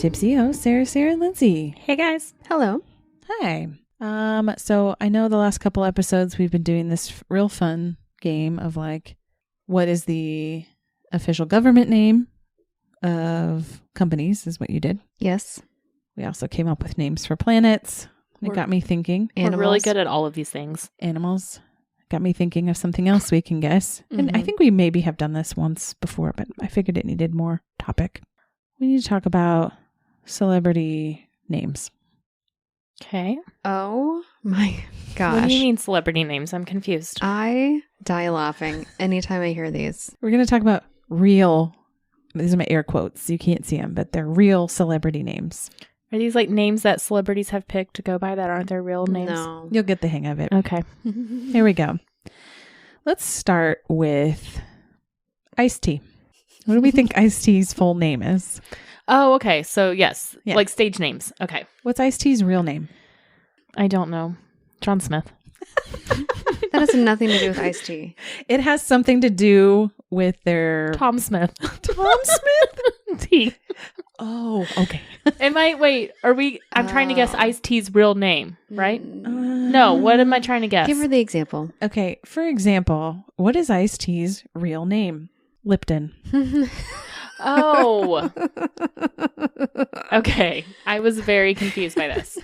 tipsy hosts, Sarah, and Lindsay. Hey guys. Hello. Hi. So I know the last couple episodes we've been doing this real fun game of like, what is the official government name of companies is what you did. Yes. We also came up with names for planets. It got me thinking. We're really good at all of these things. Animals. Got me thinking of something else we can guess. And I think we maybe have done this once before, but I figured it needed more topic. We need to talk about celebrity names. Okay. Oh my gosh. What do you mean celebrity names? I'm confused. I die laughing anytime I hear these. We're going to talk about real, these are my air quotes, you can't see them, but they're real celebrity names. Are these like names that celebrities have picked to go by that aren't their real names? No. You'll get the hang of it. Okay. Here we go. Let's start with Ice-T. What do we think Ice-T's full name is? Oh, okay. So yes, Yeah. like stage names. Okay. What's Ice-T's real name? I don't know. John Smith. That has nothing to do with iced tea. It has something to do with their... Tom Smith. Tom Smith? T. Oh, okay. I'm trying to guess Ice-T's real name, right? No, what am I trying to guess? Give her the example. Okay, for example, what is Ice-T's real name? Lipton. Oh. Okay. I was very confused by this.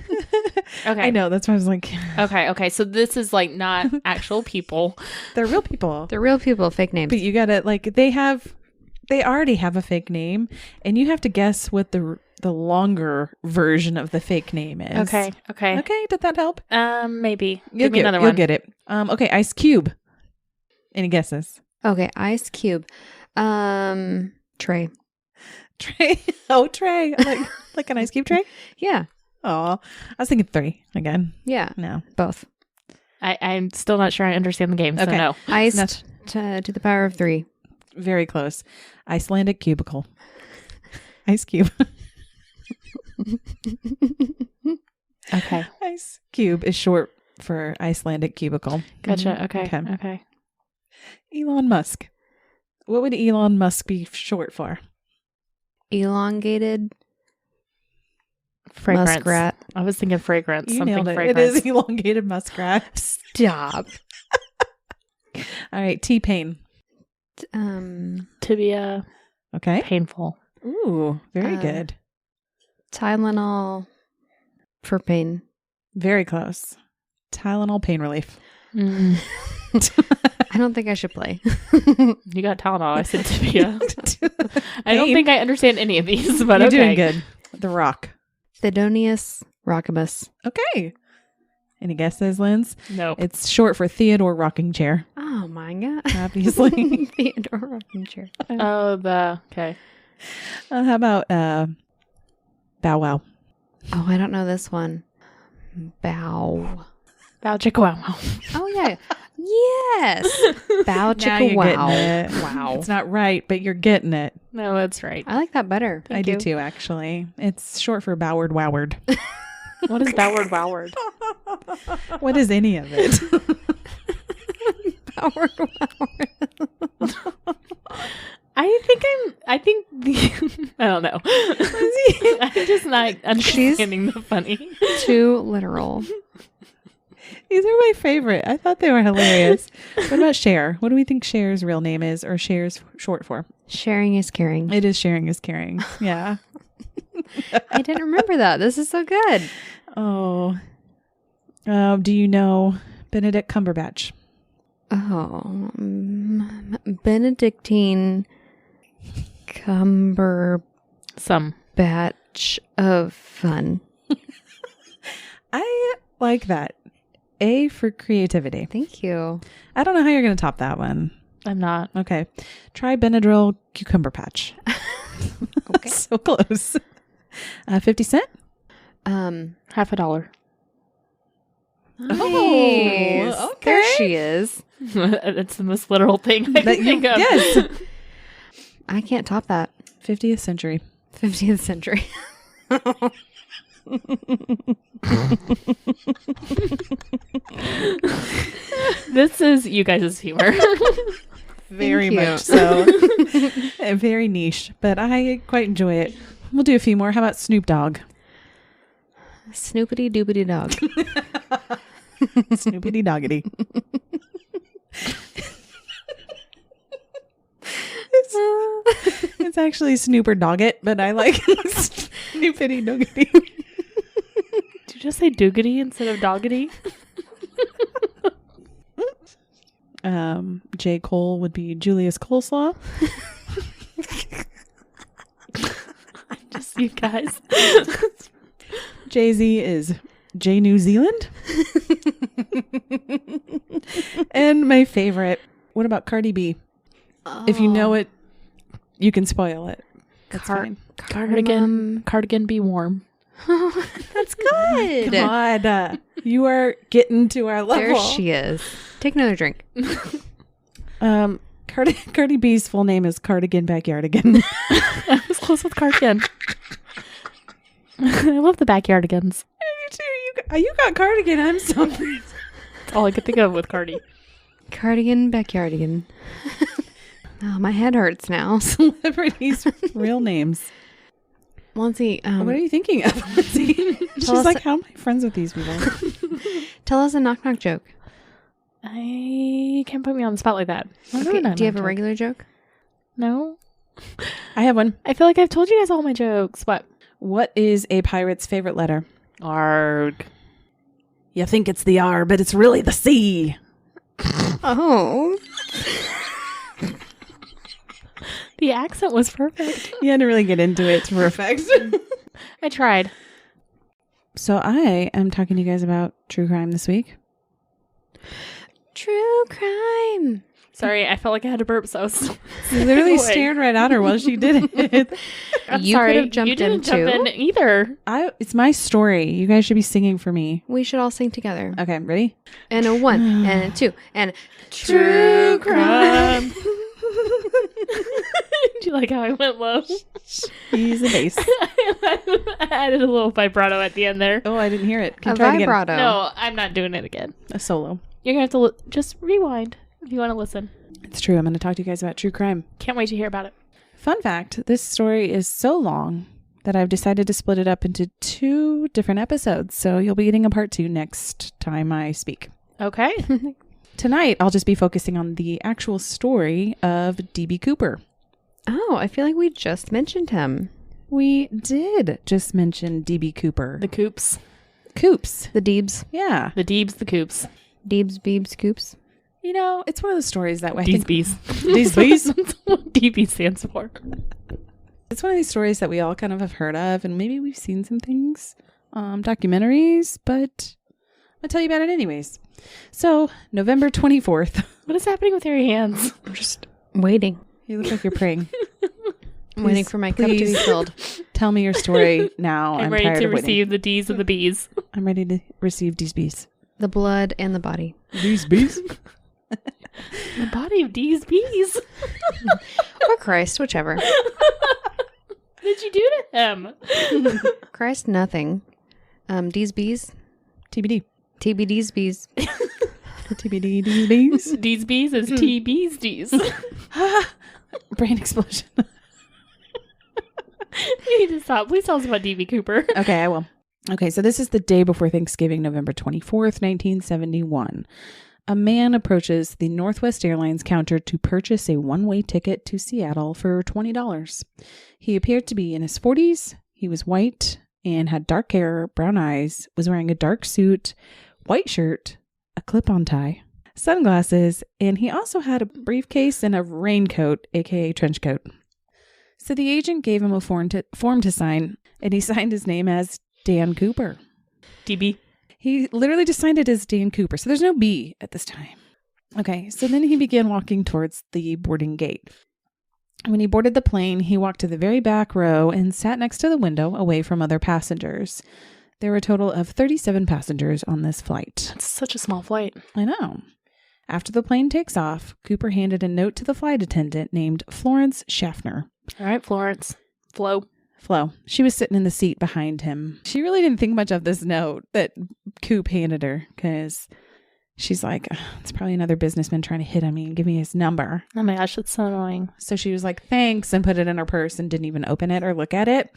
Okay. I know, that's why I was like... Okay. So this is like not actual people. They're real people. They're real people, fake names. But you gotta, like, they already have a fake name, and you have to guess what the longer version of the fake name is. Okay. Okay, did that help? Maybe. Give me another one. You'll get it. Okay, Ice Cube. Any guesses? Okay, Ice Cube. Trey. Trey. Oh, Trey. Like an ice cube tray? Yeah. Oh, I was thinking 3 again. Yeah. No. Both. I'm still not sure I understand the game, so Okay. no. Ice to the power of 3. Very close. Icelandic cubicle. Ice cube. Okay. Ice cube is short for Icelandic cubicle. Gotcha. Mhm. Okay. Elon Musk. What would Elon Musk be short for? Elongated Fragrance. muskrat. I was thinking fragrance. You something nailed it. fragrance. It is elongated muskrat. Stop. All right, T-Pain. Tibia. Okay. Painful. Ooh, very good. Tylenol for pain. Very close. Tylenol pain relief. I don't think I should play. You got Tylenol. I said tibia. I don't think I understand any of these, but You're okay. doing good. The Rock. Thedonius Rockibus. Okay. Any guesses, Linz? No. It's short for Theodore Rocking Chair, Oh my god. obviously. Theodore rocking chair. Okay. How about Bow Wow? Oh, I don't know this one. Bow. Bow chicka wow. Oh yeah. Yes. Bow Now chicka you're wow. getting it. Wow. It's not right, but you're getting it. No, that's right. I like that better. I do too, actually. It's short for Boward Woward. What is Boward Woward? What is any of it? Boward Woward. I don't know. I'm just not understanding the funny. Too literal. These are my favorite. I thought they were hilarious. What about Cher? What do we think Cher's real name is, or Cher's short for? Sharing is caring. It is Sharing is Caring. Yeah. I didn't remember that. This is so good. Oh. Do you know Benedict Cumberbatch? Oh. Benedictine Cumberbatch Some. of fun. I like that. A for creativity. Thank you. I don't know how you're going to top that one. I'm not. Okay. Try Benadryl Cucumber Patch. Okay. So close. 50 cent? $50. Nice. Oh, okay. There she is. That's the most literal thing I can think of. Yes. I can't top that. 50th century. 50th century. This is you guys' humor. Very Thank you. much so. Very niche, but I quite enjoy it. We'll do a few more. How about Snoop Dogg? Snoopity doopity dog. Snoopity doggity. It's actually Snooper Doggett, but I like Snoopity doggity. Did you just say doogity instead of doggity? J. Cole would be Julius Coleslaw. Just you guys. Jay-Z is J. New Zealand. And my favorite, what about Cardi B? If you know it, you can spoil it. That's fine. Cardigan be warm. That's good. God, you are getting to our level. There she is. Take another drink. Cardi B's full name is Cardigan Backyardigan. I was close with Cardigan. I love the Backyardigans. You too. You got Cardigan. I'm so That's all I could think of with Cardi. Cardigan Backyardigan. Oh, my head hurts now. Celebrities' real names. Lindsay, What are you thinking of, Lindsay? She's like, how am I friends with these people? tell us a knock-knock joke. I can't put me on the spot like that. Okay, do you have a regular joke? No. I have one. I feel like I've told you guys all my jokes. What is a pirate's favorite letter? Arg. You think it's the R, but it's really the C. Oh. The accent was perfect. You had to really get into it. It's perfect. I tried. So I am talking to you guys about true crime this week. True crime. Sorry, I felt like I had to burp, so You literally stared right at her while she did it. I'm You sorry. could have jumped you didn't in, jump too. in either. It's my story. You guys should be singing for me. We should all sing together. Okay, ready? And a 1, and a 2, and True crime. Do you like how I went low? He's a bass. I added a little vibrato at the end there. Oh, I didn't hear it. Can a you try it again? vibrato. No, I'm not doing it again. A solo. You're going to have to just rewind if you want to listen. It's true. I'm going to talk to you guys about true crime. Can't wait to hear about it. Fun fact, this story is so long that I've decided to split it up into 2 different episodes. So you'll be getting a part 2 next time I speak. Okay. Tonight, I'll just be focusing on the actual story of D.B. Cooper. Oh, I feel like we just mentioned him. We did just mention D.B. Cooper. The Coops. Coops. The Deebs. Yeah. The Deebs, the Coops. Deebs, Beebs, Coops. You know, it's one of those stories that Dees Bees. Dees Bees? That's what DB stands for. It's one of these stories that we all kind of have heard of, and maybe we've seen some things, documentaries, but I'll tell you about it anyways. So, November 24th. What is happening with your hands? I'm just waiting. You look like you're praying. I'm waiting for my cup to be please. filled. Tell me your story now. I'm I'm ready tired to of waiting. receive the D's of the B's. I'm ready to receive Dees Bees. The blood and the body. Dees Bees? The body of Dees Bees. Or Christ, whichever. What did you do to him? Christ, nothing. Dees Bees. TBD. TBD's Bees. TBD Dees Bees. Dees Bees is T B's D's. Brain explosion. You need to stop. Please tell us about D.B. Cooper. Okay, I will. Okay, so this is the day before Thanksgiving, November 24th, 1971. A man approaches the Northwest Airlines counter to purchase a one-way ticket to Seattle for $20. He appeared to be in his 40s. He was white and had dark hair, brown eyes, was wearing a dark suit, white shirt, a clip-on tie, sunglasses, and he also had a briefcase and a raincoat, aka trench coat. So the agent gave him a form to sign, and he signed his name as Dan Cooper. DB. He literally just signed it as Dan Cooper, so there's no B at this time. Okay, so then he began walking towards the boarding gate. When he boarded the plane, he walked to the very back row and sat next to the window away from other passengers. There were a total of 37 passengers on this flight. It's such a small flight. I know. After the plane takes off, Cooper handed a note to the flight attendant named Florence Schaffner. All right, Florence. Flo. She was sitting in the seat behind him. She really didn't think much of this note that Coop handed her because She's like, it's probably another businessman trying to hit on me and give me his number. Oh my gosh, that's so annoying. So she was like, thanks, and put it in her purse and didn't even open it or look at it.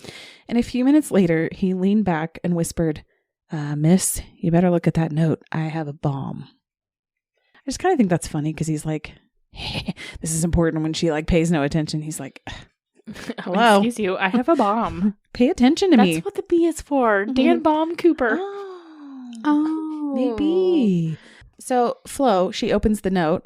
And a few minutes later, he leaned back and whispered, miss, you better look at that note. I have a bomb. I just kind of think that's funny because he's like, hey, this is important. When she like pays no attention, he's like, hello. Excuse you, I have a bomb. Pay attention to me. That's what the B is for. Dan Bomb Cooper. Oh. Maybe. So Flo, she opens the note,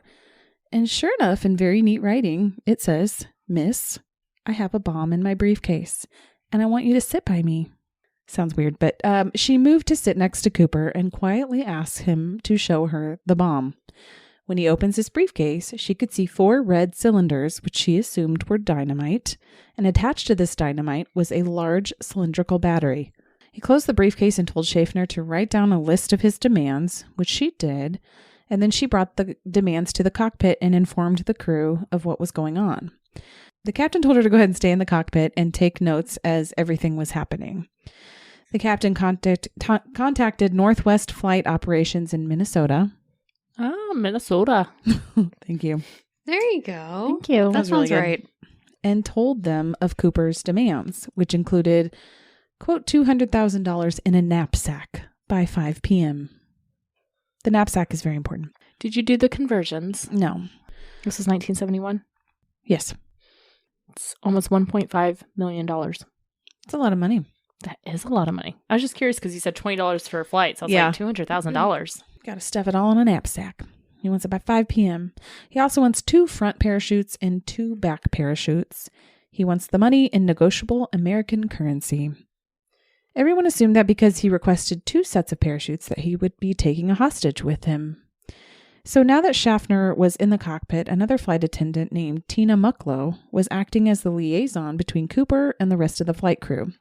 and sure enough, in very neat writing, it says, Miss, I have a bomb in my briefcase, and I want you to sit by me. Sounds weird, but she moved to sit next to Cooper and quietly asks him to show her the bomb. When he opens his briefcase, she could see 4 red cylinders, which she assumed were dynamite, and attached to this dynamite was a large cylindrical battery. He closed the briefcase and told Schaffner to write down a list of his demands, which she did, and then she brought the demands to the cockpit and informed the crew of what was going on. The captain told her to go ahead and stay in the cockpit and take notes as everything was happening. The captain contacted Northwest Flight Operations in Minnesota. Oh, Minnesota. Thank you. There you go. Thank you. That really sounds good. right. And told them of Cooper's demands, which included, quote, $200,000 in a knapsack by 5 p.m. The knapsack is very important. Did you do the conversions? No. This is 1971. Yes. It's almost $1.5 million. It's a lot of money. That is a lot of money. I was just curious because you said $20 for a flight. So I was Yeah. like, $200,000. Got to stuff it all in a knapsack. He wants it by 5 p.m. He also wants 2 front parachutes and 2 back parachutes. He wants the money in negotiable American currency. Everyone assumed that because he requested 2 sets of parachutes that he would be taking a hostage with him. So now that Schaffner was in the cockpit, another flight attendant named Tina Mucklow was acting as the liaison between Cooper and the rest of the flight crew.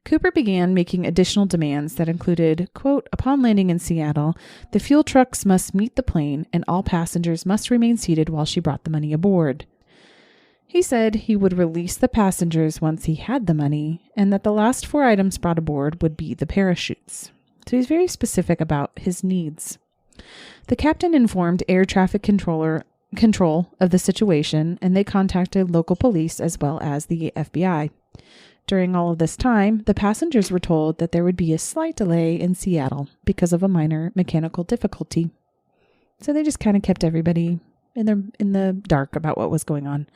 Cooper began making additional demands that included, quote, upon landing in Seattle, the fuel trucks must meet the plane and all passengers must remain seated while she brought the money aboard. He said he would release the passengers once he had the money and that the last 4 items brought aboard would be the parachutes. So he's very specific about his needs. The captain informed air traffic control of the situation, and they contacted local police as well as the FBI. During all of this time, the passengers were told that there would be a slight delay in Seattle because of a minor mechanical difficulty. So they just kind of kept everybody in the dark about what was going on.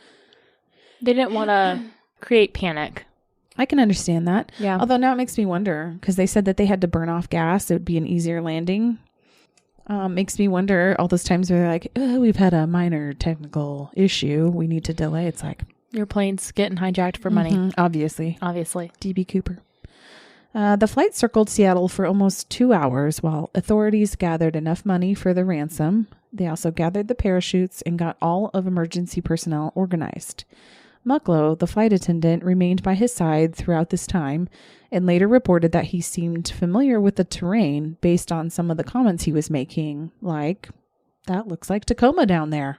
They didn't want to create panic. I can understand that. Yeah. Although now it makes me wonder, because they said that they had to burn off gas. It would be an easier landing. Makes me wonder all those times where they're like, oh, we've had a minor technical issue. We need to delay. It's like, Your plane's getting hijacked for money. Obviously. D.B. Cooper. The flight circled Seattle for almost 2 hours while authorities gathered enough money for the ransom. They also gathered the parachutes and got all of emergency personnel organized. Mucklow, the flight attendant, remained by his side throughout this time and later reported that he seemed familiar with the terrain based on some of the comments he was making, like, that looks like Tacoma down there.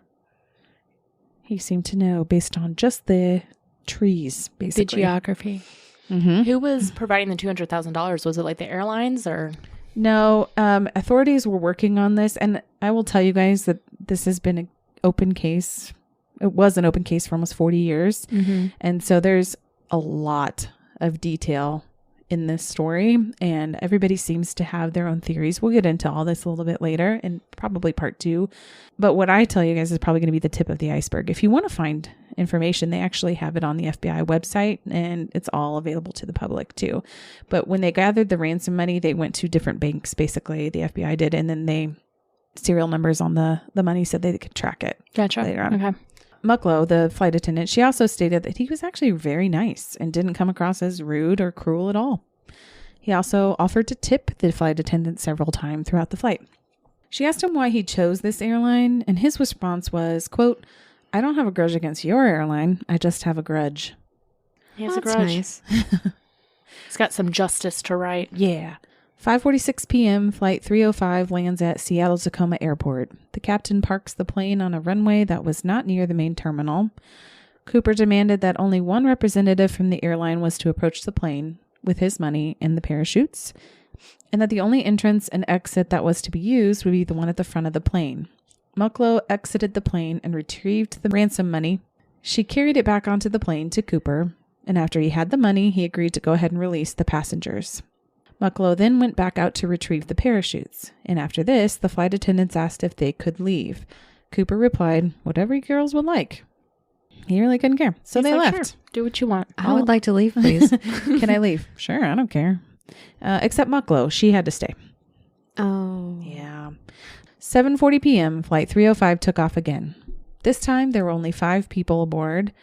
He seemed to know based on just the trees, basically. The geography. Mm-hmm. Who was providing the $200,000? Was it like the airlines or? No, authorities were working on this, and I will tell you guys that this has been an open case. It was an open case for almost 40 years. Mm-hmm. And so there's a lot of detail in this story, and everybody seems to have their own theories. We'll get into all this a little bit later in probably part 2. But what I tell you guys is probably going to be the tip of the iceberg. If you want to find information, they actually have it on the FBI website, and it's all available to the public too. But when they gathered the ransom money, they went to different banks, basically, the FBI did, and then serial numbers on the money said they could track it. Gotcha. Later on. Okay. Mucklow, the flight attendant, she also stated that he was actually very nice and didn't come across as rude or cruel at all. He also offered to tip the flight attendant several times throughout the flight. She asked him why he chose this airline, and his response was, quote, I don't have a grudge against your airline. I just have a grudge. He has a That's grudge. nice. He's got some justice to right. Yeah. 5:46 p.m., Flight 305 lands at Seattle-Tacoma Airport. The captain parks the plane on a runway that was not near the main terminal. Cooper demanded that only one representative from the airline was to approach the plane with his money and the parachutes. and that the only entrance and exit that was to be used would be the one at the front of the plane. Mucklow exited the plane and retrieved the ransom money. She carried it back onto the plane to Cooper, and after he had the money, he agreed to go ahead and release the passengers. Mucklow then went back out to retrieve the parachutes, and after this, the flight attendants asked if they could leave. Cooper replied, "Whatever you girls would like." He really couldn't care, so they left. Sure. Do what you want. I would like to leave, please. Can I leave? Sure, I don't care. Except Mucklow, she had to stay. Oh. Yeah. 7:40 p.m., Flight 305 took off again. This time, there were only 5 people aboard,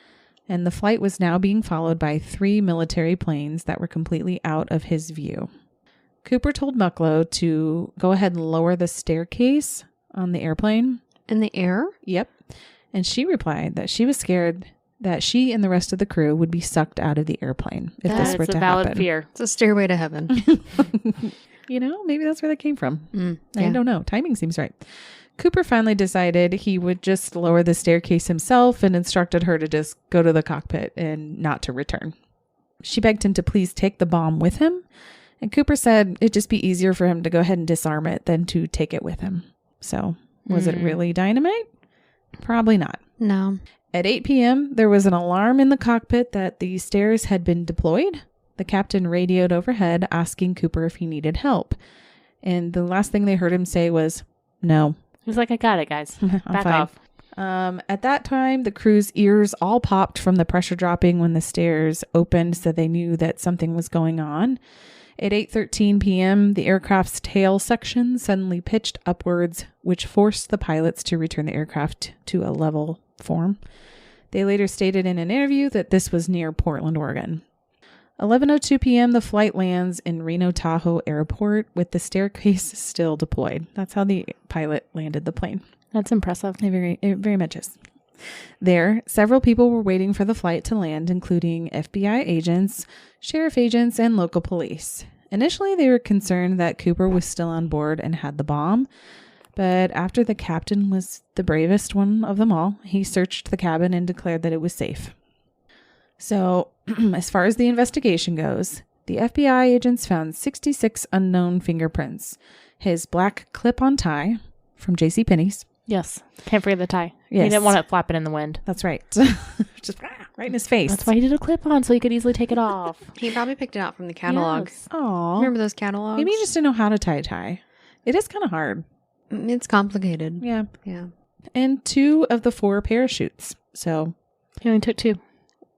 and the flight was now being followed by 3 military planes that were completely out of his view. Cooper told Mucklow to go ahead and lower the staircase on the airplane. In the air? Yep. And she replied that she was scared that she and the rest of the crew would be sucked out of the airplane if this were to happen. That's a valid fear. It's a stairway to heaven. You know, maybe that's where that came from. Yeah. I don't know. Timing seems right. Cooper finally decided he would just lower the staircase himself and instructed her to just go to the cockpit and not to return. She begged him to please take the bomb with him, and Cooper said it'd just be easier for him to go ahead and disarm it than to take it with him. So, was it really dynamite? Probably not. No. At 8 p.m., there was an alarm in the cockpit that the stairs had been deployed. The captain radioed overhead asking Cooper if he needed help. And the last thing they heard him say was, "No." He's like, "I got it, guys. Back fine. off." At that time, the crew's ears all popped from the pressure dropping when the stairs opened, so they knew that something was going on. At 8:13 p.m., the aircraft's tail section suddenly pitched upwards, which forced the pilots to return the aircraft to a level form. They later stated in an interview that this was near Portland, Oregon. 11:02 p.m., the flight lands in Reno Tahoe Airport with the staircase still deployed. That's how the pilot landed the plane. That's impressive. It very much is. There, several people were waiting for the flight to land, including FBI agents, sheriff agents, and local police. Initially, they were concerned that Cooper was still on board and had the bomb, but after the captain was the bravest one of them all, he searched the cabin and declared that it was safe. So, as far as the investigation goes, the FBI agents found 66 unknown fingerprints. His black clip-on tie from JCPenney's. Yes. Can't forget the tie. Yes. He didn't want it flapping in the wind. That's right. Just right in his face. That's why he did a clip on, so he could easily take it off. He probably picked it out from the catalog. Yes. Aw. Remember those catalogs? Maybe he just didn't know how to tie a tie. It is kind of hard. It's complicated. Yeah. Yeah. And 2 of the 4 parachutes. So, He only took 2.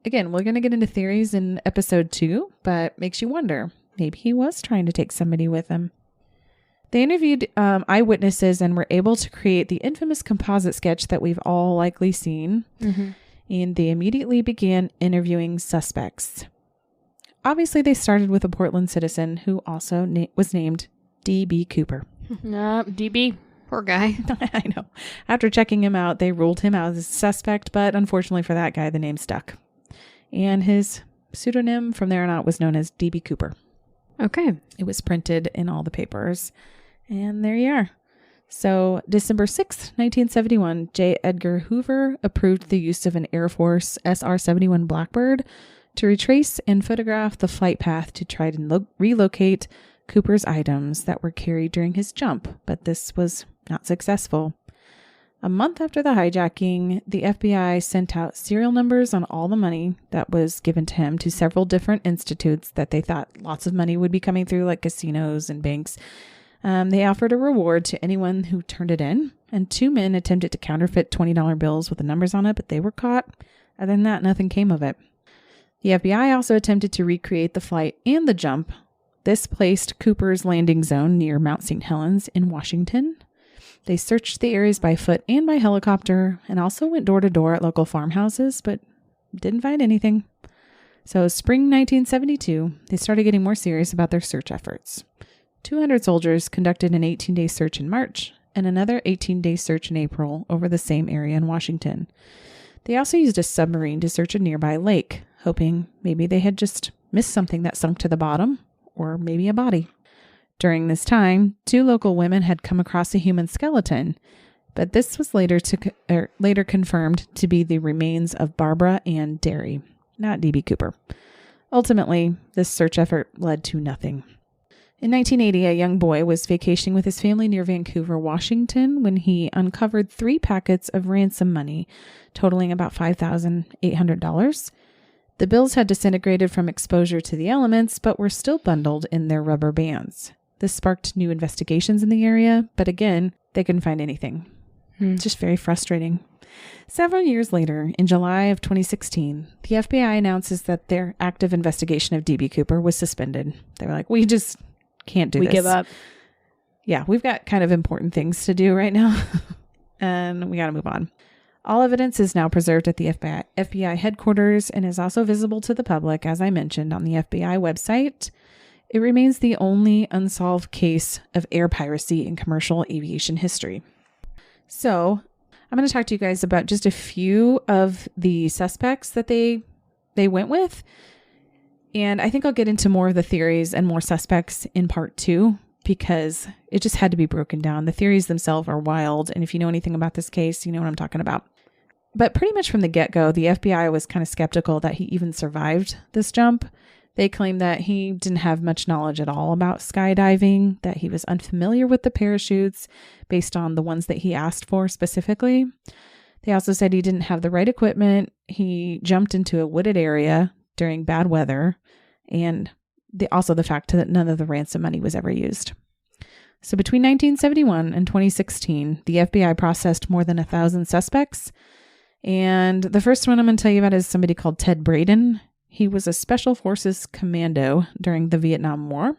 again, we're going to get into theories in episode 2, but makes you wonder. Maybe he was trying to take somebody with him. They interviewed eyewitnesses and were able to create the infamous composite sketch that we've all likely seen. Mm-hmm. And they immediately began interviewing suspects. Obviously, they started with a Portland citizen who also was named D.B Cooper. D.B. Poor guy. I know. After checking him out, they ruled him out as a suspect, but unfortunately for that guy, the name stuck. And his pseudonym from there on out was known as D.B Cooper. Okay. It was printed in all the papers. And there you are. So, December 6th, 1971, J. Edgar Hoover approved the use of an Air Force SR-71 Blackbird to retrace and photograph the flight path to try to relocate Cooper's items that were carried during his jump, but this was not successful. A month after the hijacking, the FBI sent out serial numbers on all the money that was given to him to several different institutes that they thought lots of money would be coming through, like casinos and banks. They offered a reward to anyone who turned it in, and 2 men attempted to counterfeit $20 bills with the numbers on it, but they were caught. Other than that, nothing came of it. The FBI also attempted to recreate the flight and the jump. This placed Cooper's landing zone near Mount St. Helens in Washington. They searched the areas by foot and by helicopter, and also went door to door at local farmhouses, but didn't find anything. So, spring 1972, they started getting more serious about their search efforts. 200 soldiers conducted an 18-day search in March and another 18-day search in April over the same area in Washington. They also used a submarine to search a nearby lake, hoping maybe they had just missed something that sunk to the bottom, or maybe a body. During this time, 2 local women had come across a human skeleton, but this was later confirmed to be the remains of Barbara Ann Derry, not D.B. Cooper. Ultimately, this search effort led to nothing. In 1980, a young boy was vacationing with his family near Vancouver, Washington, when he uncovered 3 packets of ransom money, totaling about $5,800. The bills had disintegrated from exposure to the elements, but were still bundled in their rubber bands. This sparked new investigations in the area, but again, they couldn't find anything. Just very frustrating. Several years later, in July of 2016, the FBI announces that their active investigation of D.B Cooper was suspended. They were like, we just can't do this. We give up. Yeah, we've got kind of important things to do right now, and we got to move on. All evidence is now preserved at the FBI headquarters and is also visible to the public, as I mentioned, on the FBI website. It remains the only unsolved case of air piracy in commercial aviation history. So, I'm going to talk to you guys about just a few of the suspects that they went with. And I think I'll get into more of the theories and more suspects in part 2 because it just had to be broken down. The theories themselves are wild. And if you know anything about this case, you know what I'm talking about. But pretty much from the get-go, the FBI was kind of skeptical that he even survived this jump. They claimed that he didn't have much knowledge at all about skydiving, that he was unfamiliar with the parachutes based on the ones that he asked for specifically. They also said he didn't have the right equipment. He jumped into a wooded area during bad weather, and also the fact that none of the ransom money was ever used. So between 1971 and 2016, the FBI processed more than 1,000 suspects. And the first one I'm going to tell you about is somebody called Ted Braden. He was a Special Forces commando during the Vietnam War,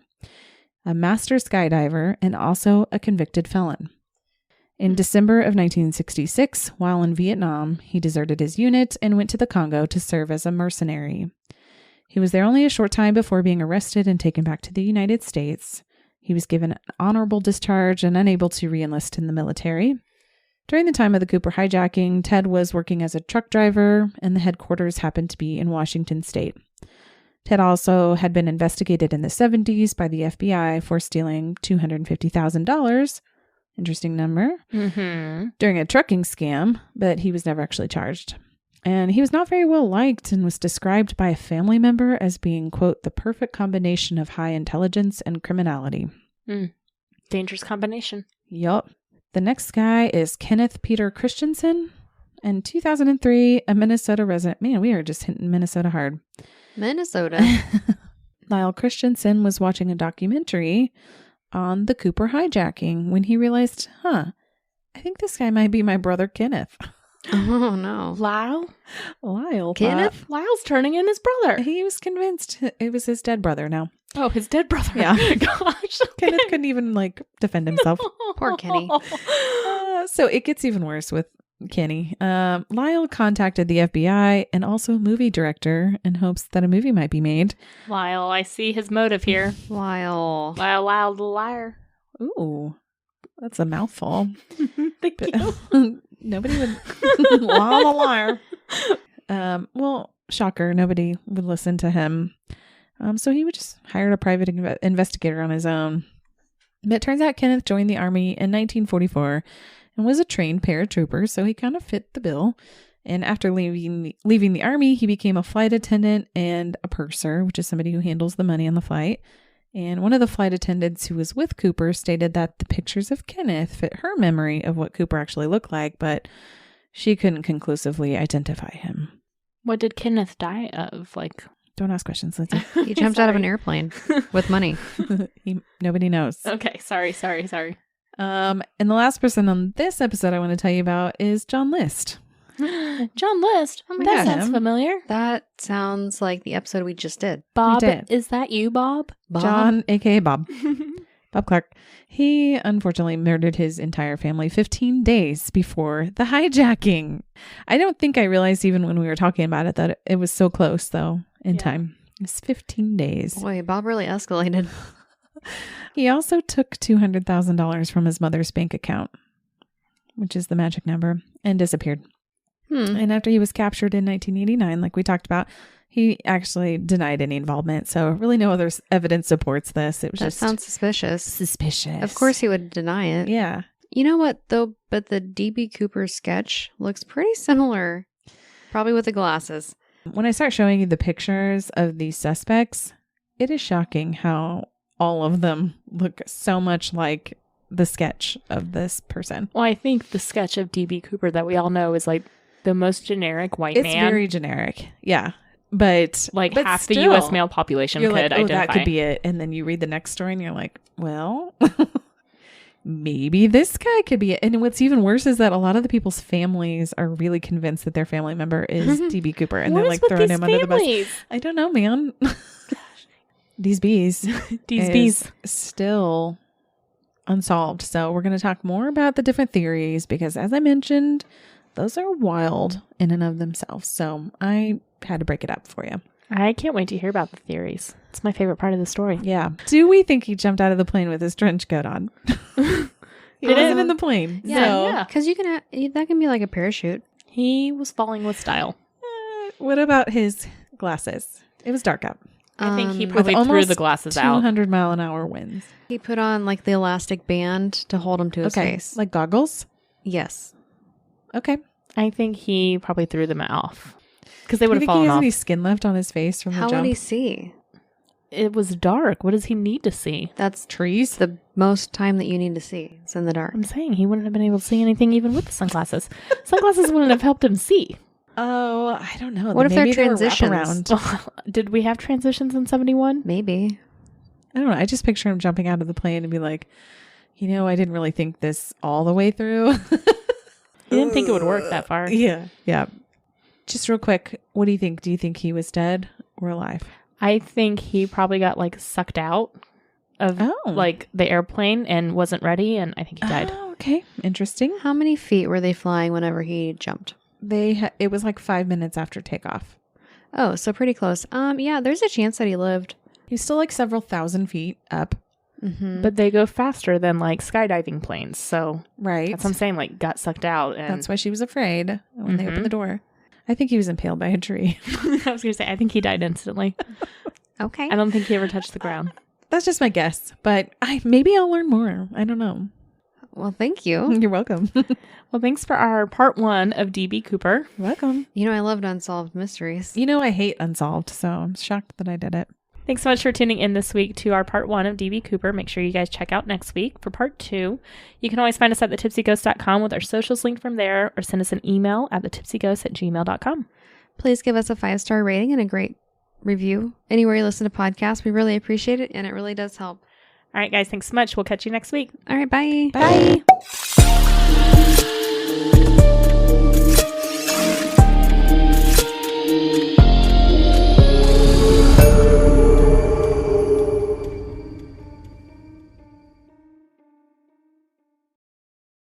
a master skydiver, and also a convicted felon. In December of 1966, while in Vietnam, he deserted his unit and went to the Congo to serve as a mercenary. He was there only a short time before being arrested and taken back to the United States. He was given an honorable discharge and unable to re-enlist in the military. During the time of the Cooper hijacking, Ted was working as a truck driver, and the headquarters happened to be in Washington State. Ted also had been investigated in the 70s by the FBI for stealing $250,000, interesting number, during a trucking scam, but he was never actually charged. And he was not very well liked and was described by a family member as being, quote, the perfect combination of high intelligence and criminality. Dangerous combination. Yup. The next guy is Kenneth Peter Christensen. In 2003, a Minnesota resident. Man, we are just hitting Minnesota hard. Minnesota. Lyle Christensen was watching a documentary on the Cooper hijacking when he realized, I think this guy might be my brother Kenneth. Oh, no. Lyle. Kenneth? Lyle's turning in his brother. He was convinced it was his dead brother now. Oh, his dead brother. Yeah. Gosh. Kenneth couldn't even defend himself. Poor Kenny. So it gets even worse with Kenny. Lyle contacted the FBI and also a movie director in hopes that a movie might be made. Lyle, I see his motive here. Lyle the liar. Ooh, that's a mouthful. Thank you. Nobody would. Lyle the liar. Well, shocker. Nobody would listen to him. So he would just hire a private investigator on his own. But it turns out Kenneth joined the Army in 1944 and was a trained paratrooper, so he kind of fit the bill. And after leaving the Army, he became a flight attendant and a purser, which is somebody who handles the money on the flight. And one of the flight attendants who was with Cooper stated that the pictures of Kenneth fit her memory of what Cooper actually looked like, but she couldn't conclusively identify him. What did Kenneth die of? Don't ask questions, Lindsay. He jumped out of an airplane with money. Nobody knows. Okay, sorry. And the last person on this episode I want to tell you about is John List. John List? Oh my that God. sounds familiar. That sounds like the episode we just did. Bob, did. is that you, Bob? John, a.k.a. Bob. Bob Clark. He unfortunately murdered his entire family 15 days before the hijacking. I don't think I realized even when we were talking about it that it was so close, though, in time. It's 15 days. Boy, Bob really escalated. He also took $200,000 from his mother's bank account, which is the magic number, and disappeared. And after he was captured in 1989, like we talked about, he actually denied any involvement. So really no other evidence supports this. It was That sounds suspicious. suspicious. Of course he would deny it. Yeah. You know what, though? But the D.B Cooper sketch looks pretty similar. Probably with the glasses. When I start showing you the pictures of these suspects, it is shocking how all of them look so much like the sketch of this person. Well, I think the sketch of D.B. Cooper that we all know is like the most generic white It's man. very generic. Yeah. But half the still, U.S. male population you're could like, oh, identify. that could be it. And then you read the next story and you're like, well, maybe this guy could be it. And what's even worse is that a lot of the people's families are really convinced that their family member is D.B. Cooper. And What they're is like with throwing these him under the bus. families? I don't know, man. Dees Bees Dees is Bees. still unsolved. So we're going to talk more about the different theories because, as I mentioned, those are wild in and of themselves. So I had to break it up for you. I can't wait to hear about the theories. It's my favorite part of the story. Yeah. Do we think he jumped out of the plane with his trench coat on? He wasn't in the plane. Yeah, So yeah. Because you can that can be like a parachute. He was falling with style. what about his glasses? It was dark out. I think he Um, probably with threw almost the glasses out. 200-mile-an-hour winds. He put on like the elastic band to hold him to his Okay. face. Like goggles? Yes. Okay. I think he probably threw them off because they Do would you have think he fallen has off. any skin left on his face from the How jump? would he see? It was dark. What does he need to see? That's Trees? the most time that you need to see. It's in the dark. I'm saying he wouldn't have been able to see anything even with the sunglasses. Sunglasses wouldn't have helped him see. Oh, I don't know. What if they're Maybe they were transitions? wraparound. Did we have transitions in 71? Maybe. I don't know. I just picture him jumping out of the plane and be like, I didn't really think this all the way through. He didn't think it would work that far. Yeah. Yeah. Just real quick, what do you think? Do you think he was dead or alive? I think he probably got sucked out of the airplane and wasn't ready, and I think he died. Oh, okay. Interesting. How many feet were they flying whenever he jumped? It was 5 minutes after takeoff. Oh, so pretty close. Yeah, there's a chance that he lived. He's still several thousand feet up. Mm-hmm. But they go faster than skydiving planes, so Right. that's what I'm saying. Got sucked out, and That's why she was afraid when they opened the door. I think he was impaled by a tree. I was gonna say I think he died instantly. Okay. I don't think he ever touched the ground. That's just my guess, but maybe I'll learn more. I don't know. Well, thank you. You're welcome. Well, thanks for our part 1 of D.B. Cooper. Welcome. I loved Unsolved Mysteries. I hate Unsolved, so I'm shocked that I did it. Thanks so much for tuning in this week to our part 1 of D.B. Cooper. Make sure you guys check out next week for part 2. You can always find us at thetipsyghost.com with our socials linked from there, or send us an email at thetipsyghost@gmail.com. Please give us a 5-star rating and a great review anywhere you listen to podcasts. We really appreciate it, and it really does help. All right, guys, thanks so much. We'll catch you next week. All right, bye. Bye.